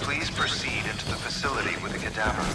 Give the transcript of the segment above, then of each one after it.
Please proceed into the facility with the cadaver.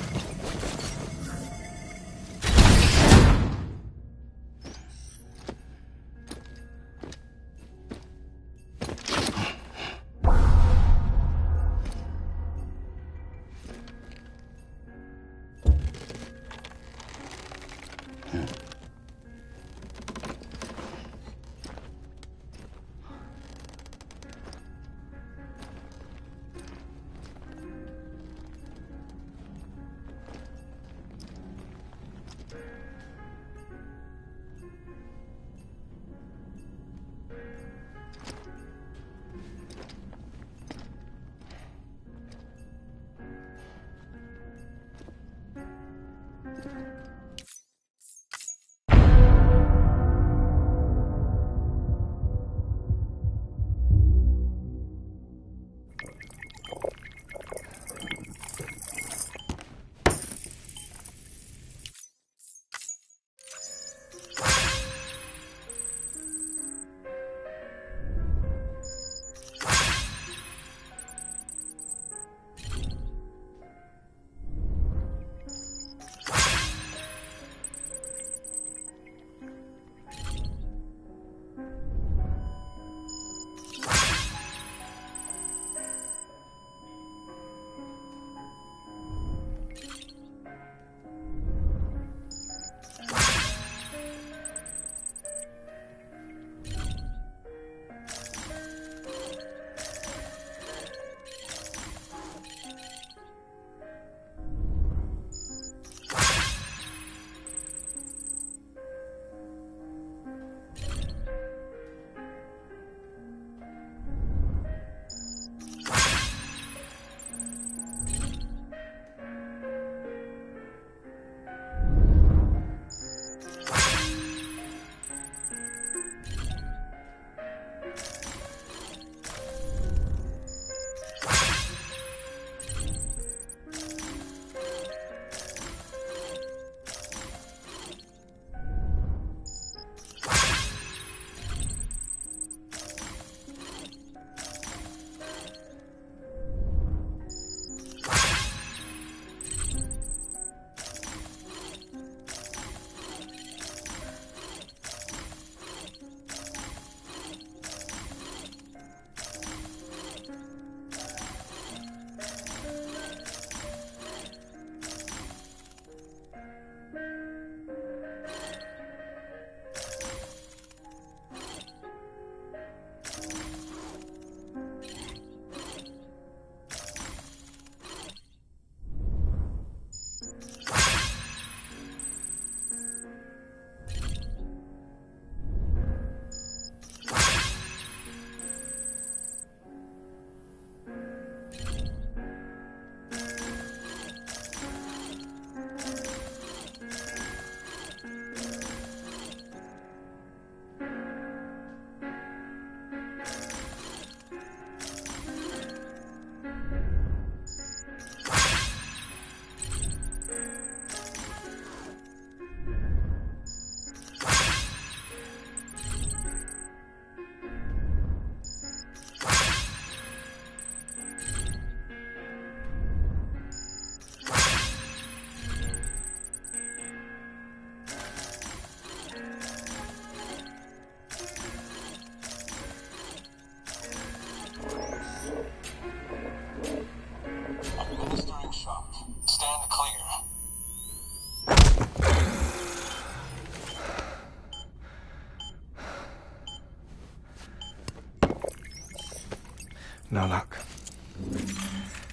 No luck.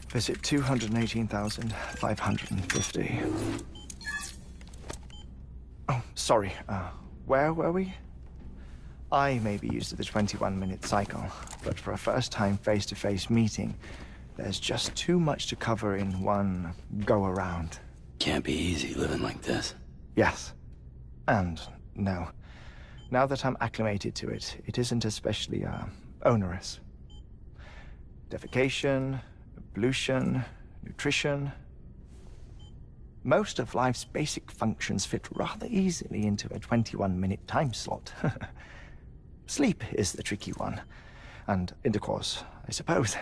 Visit 218,550. Oh, sorry. Where were we? I may be used to the 21-minute cycle, but for a first-time face-to-face meeting, there's just too much to cover in one go-around. Can't be easy living like this. Yes. And no. Now that I'm acclimated to it, it isn't especially, onerous. Defecation, pollution, nutrition. Most of life's basic functions fit rather easily into a 21-minute time slot. Sleep is the tricky one. And intercourse, I suppose.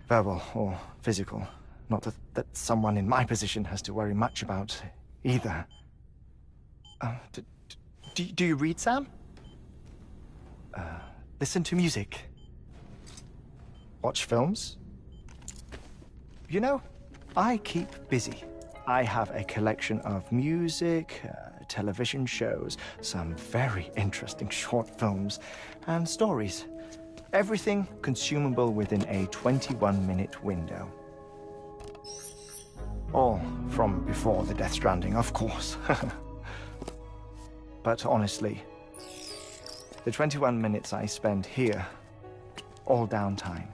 Verbal or physical. Not that someone in my position has to worry much about either. Do you read, Sam? Listen to music. Watch films? You know, I keep busy. I have a collection of music, television shows, some very interesting short films, and stories. Everything consumable within a 21-minute window. All from before the Death Stranding, of course. But honestly, the 21 minutes I spend here, all downtime,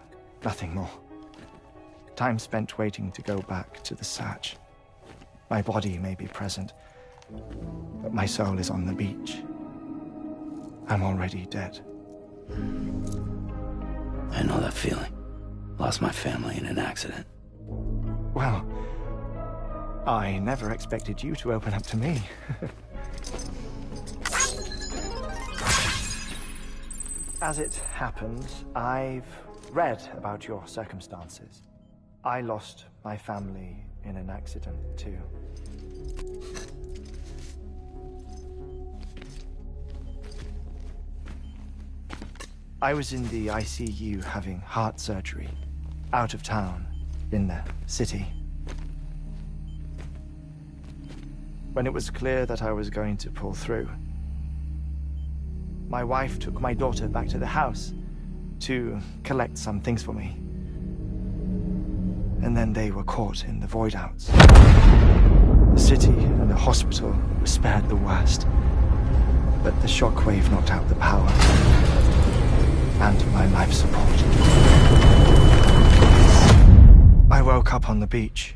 nothing more. Time spent waiting to go back to the search. My body may be present, but my soul is on the beach. I'm already dead. I know that feeling. Lost my family in an accident. Well, I never expected you to open up to me. As it happens, I've read about your circumstances. I lost my family in an accident, too. I was in the ICU having heart surgery, out of town, in the city. When it was clear that I was going to pull through, my wife took my daughter back to the house to collect some things for me. And then they were caught in the void-outs. The city and the hospital were spared the worst, but the shockwave knocked out the power and my life support. I woke up on the beach.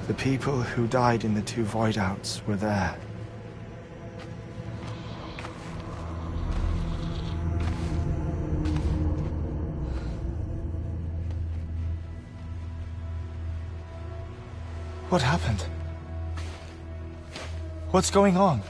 The people who died in the two void-outs were there. What happened? What's going on?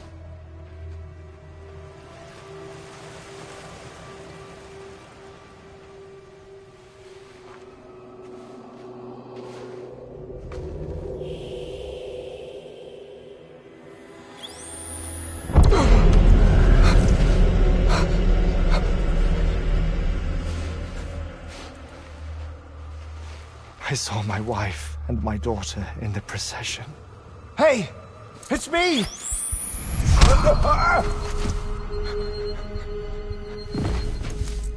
I saw my wife and my daughter in the procession. Hey! It's me!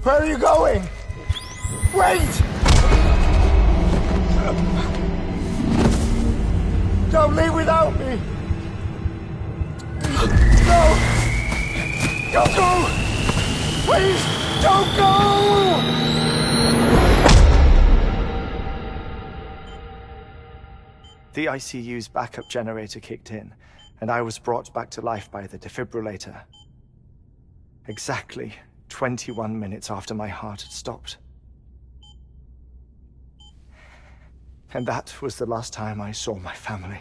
Where are you going? Wait! Don't leave without me! No! Don't go! Please, don't go! The ICU's backup generator kicked in, and I was brought back to life by the defibrillator. Exactly 21 minutes after my heart had stopped. And that was the last time I saw my family.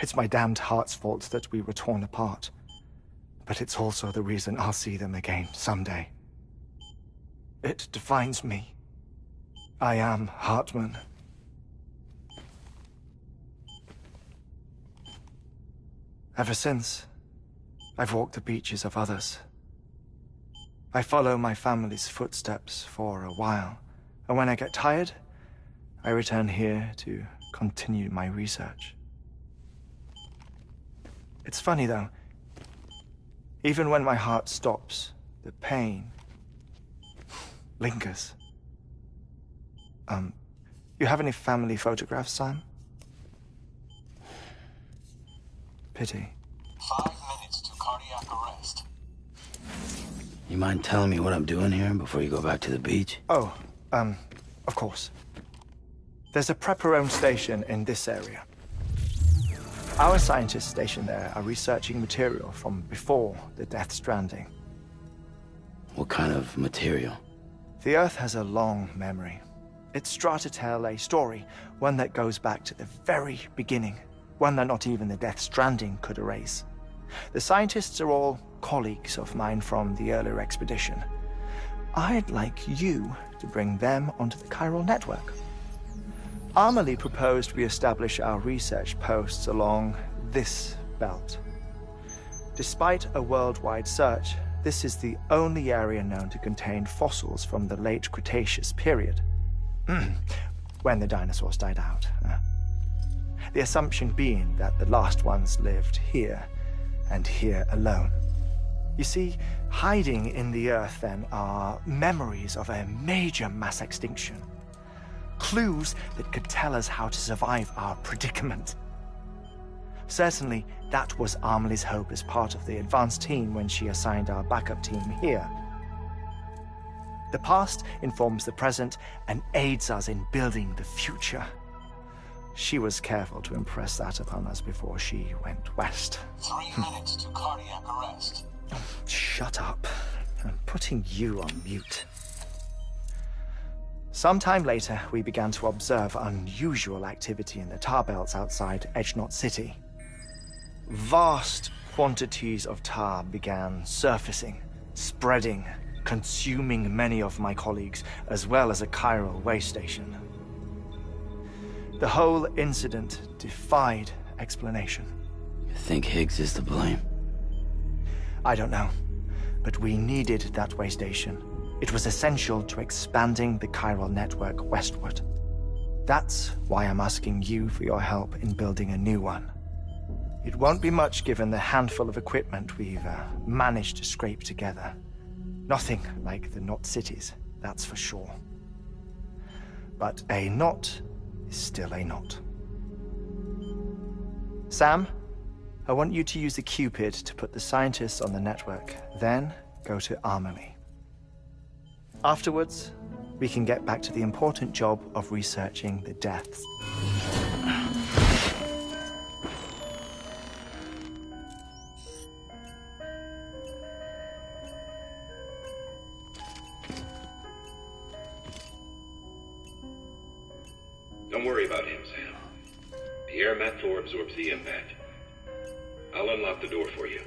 It's my damned heart's fault that we were torn apart, but it's also the reason I'll see them again someday. It defines me. I am Hartman. Ever since, I've walked the beaches of others. I follow my family's footsteps for a while, and when I get tired, I return here to continue my research. It's funny, though. Even when my heart stops, the pain lingers. You have any family photographs, Sam? Pity. 5 minutes to cardiac arrest. You mind telling me what I'm doing here before you go back to the beach? Oh, of course. There's a prepper-owned station in this area. Our scientists stationed there are researching material from before the Death Stranding. What kind of material? The Earth has a long memory. It's trying to tell a story, one that goes back to the very beginning, one that not even the Death Stranding could erase. The scientists are all colleagues of mine from the earlier expedition. I'd like you to bring them onto the chiral network. Amelie proposed we establish our research posts along this belt. Despite a worldwide search, this is the only area known to contain fossils from the late Cretaceous period. When the dinosaurs died out. The assumption being that the last ones lived here, and here alone. You see, hiding in the Earth then are memories of a major mass extinction. Clues that could tell us how to survive our predicament. Certainly, that was Amelie's hope as part of the advanced team when she assigned our backup team here. The past informs the present and aids us in building the future. She was careful to impress that upon us before she went west. 3 minutes to cardiac arrest. Shut up. I'm putting you on mute. Sometime later, we began to observe unusual activity in the tar belts outside Edgenot City. Vast quantities of tar began surfacing, spreading, consuming many of my colleagues, as well as a chiral way station. The whole incident defied explanation. You think Higgs is to blame? I don't know, but we needed that way station. It was essential to expanding the chiral network westward. That's why I'm asking you for your help in building a new one. It won't be much given the handful of equipment we've managed to scrape together. Nothing like the knot cities, that's for sure. But a knot is still a knot. Sam, I want you to use the Cupid to put the scientists on the network, then go to Amelie. Afterwards, we can get back to the important job of researching the deaths. Don't worry about him, Sam. The air mat floor absorbs the impact. I'll unlock the door for you.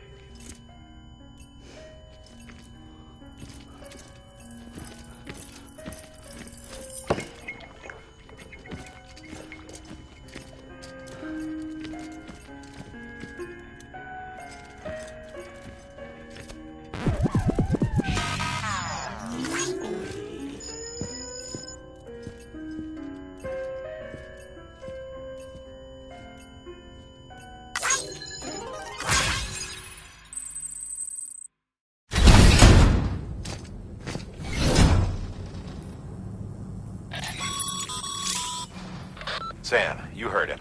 Sam, you heard him.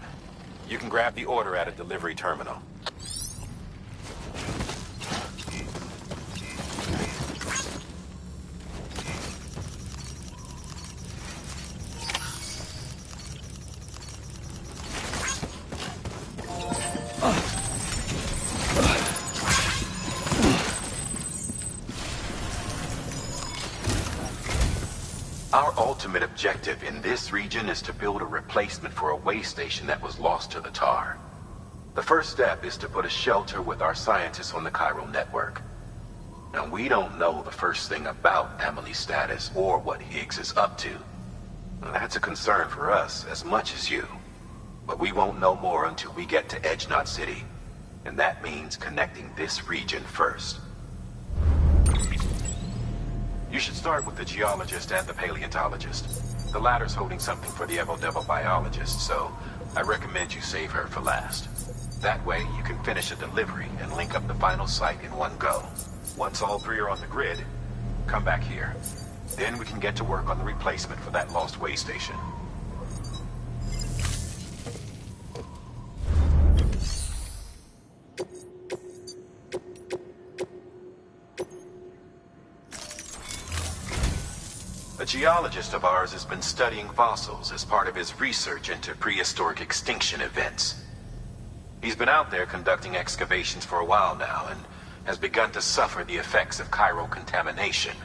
You can grab the order at a delivery terminal. Our ultimate objective in this region is to build a replacement for a way station that was lost to the tar. The first step is to put a shelter with our scientists on the chiral network. Now, we don't know the first thing about Amelie's status or what Higgs is up to. That's a concern for us as much as you. But we won't know more until we get to Edgenot City. And that means connecting this region first. You should start with the geologist and the paleontologist. The latter's holding something for the Evo-Devo biologist, so I recommend you save her for last. That way, you can finish a delivery and link up the final site in one go. Once all three are on the grid, come back here. Then we can get to work on the replacement for that lost way station. A geologist of ours has been studying fossils as part of his research into prehistoric extinction events. He's been out there conducting excavations for a while now and has begun to suffer the effects of chiral contamination.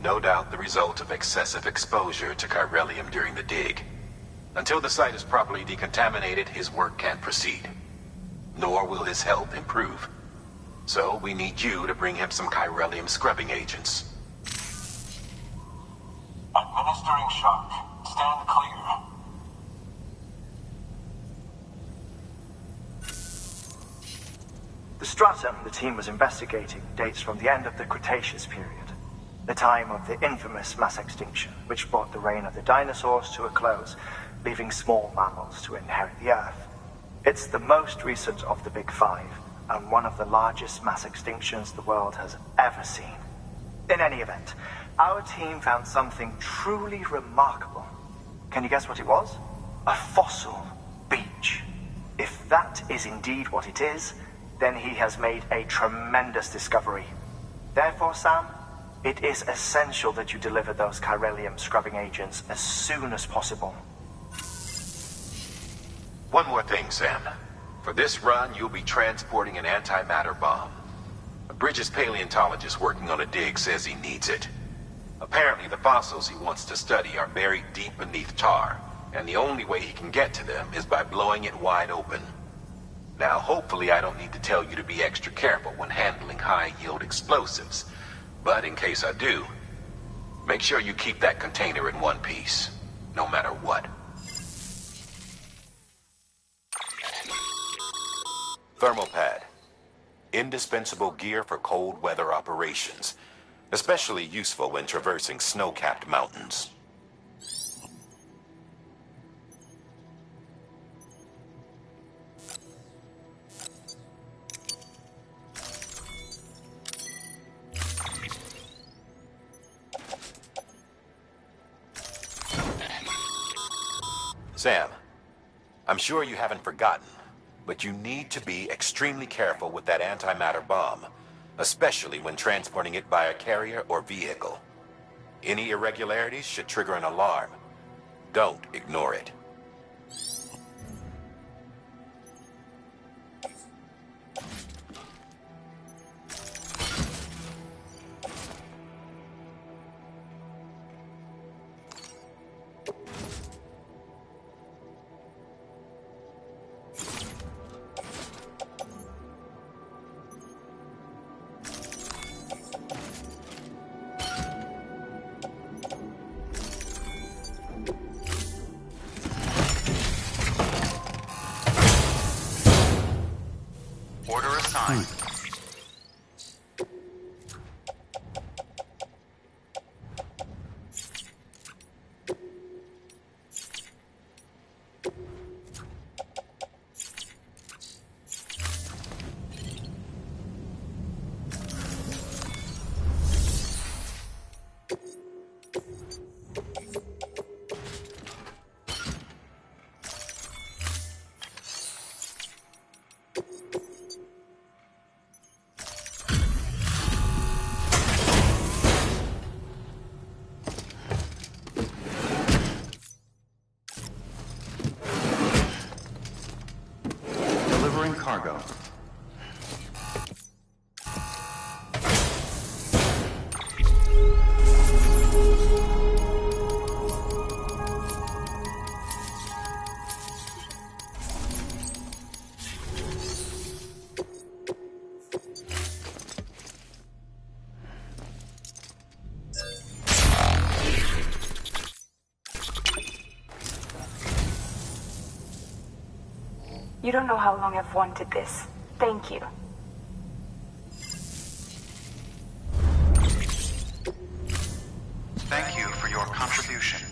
No doubt the result of excessive exposure to chiralium during the dig. Until the site is properly decontaminated, his work can't proceed. Nor will his health improve. So we need you to bring him some chiralium scrubbing agents. Administering shock. Stand clear. The stratum the team was investigating dates from the end of the Cretaceous period, the time of the infamous mass extinction, which brought the reign of the dinosaurs to a close, leaving small mammals to inherit the Earth. It's the most recent of the Big Five, and one of the largest mass extinctions the world has ever seen. In any event, our team found something truly remarkable. Can you guess what it was? A fossil beach. If that is indeed what it is, then he has made a tremendous discovery. Therefore, Sam, it is essential that you deliver those chiralium scrubbing agents as soon as possible. One more thing, Sam. For this run, you'll be transporting an antimatter bomb. A Bridges paleontologist working on a dig says he needs it. Apparently, the fossils he wants to study are buried deep beneath tar, and the only way he can get to them is by blowing it wide open. Now, hopefully I don't need to tell you to be extra careful when handling high-yield explosives. But in case I do, make sure you keep that container in one piece, no matter what. Thermal pad. Indispensable gear for cold weather operations, especially useful when traversing snow-capped mountains. Sam, I'm sure you haven't forgotten, but you need to be extremely careful with that antimatter bomb, especially when transporting it by a carrier or vehicle. Any irregularities should trigger an alarm. Don't ignore it. Order assigned. Delivering cargo. You don't know how long I've wanted this. Thank you. Thank you for your contribution.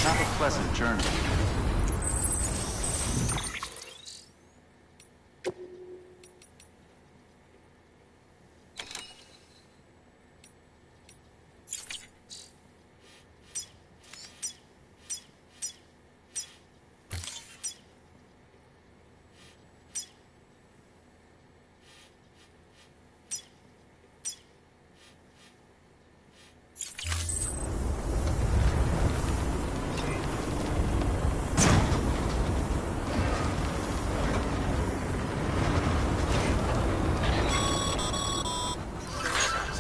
Have a pleasant journey.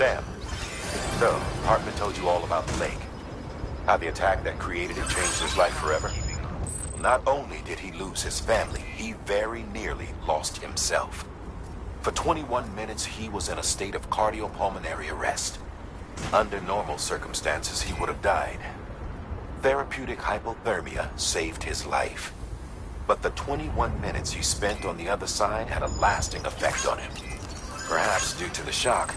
Sam, so, Hartman told you all about the lake. How the attack that created it changed his life forever? Not only did he lose his family, he very nearly lost himself. For 21 minutes, he was in a state of cardiopulmonary arrest. Under normal circumstances, he would have died. Therapeutic hypothermia saved his life. But the 21 minutes he spent on the other side had a lasting effect on him. Perhaps due to the shock,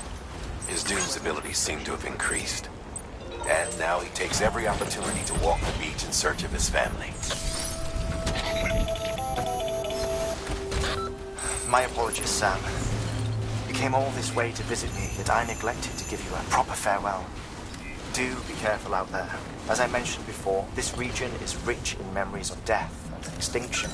his Doom's abilities seem to have increased. And now he takes every opportunity to walk the beach in search of his family. My apologies, Sam. You came all this way to visit me, yet I neglected to give you a proper farewell. Do be careful out there. As I mentioned before, this region is rich in memories of death and extinction.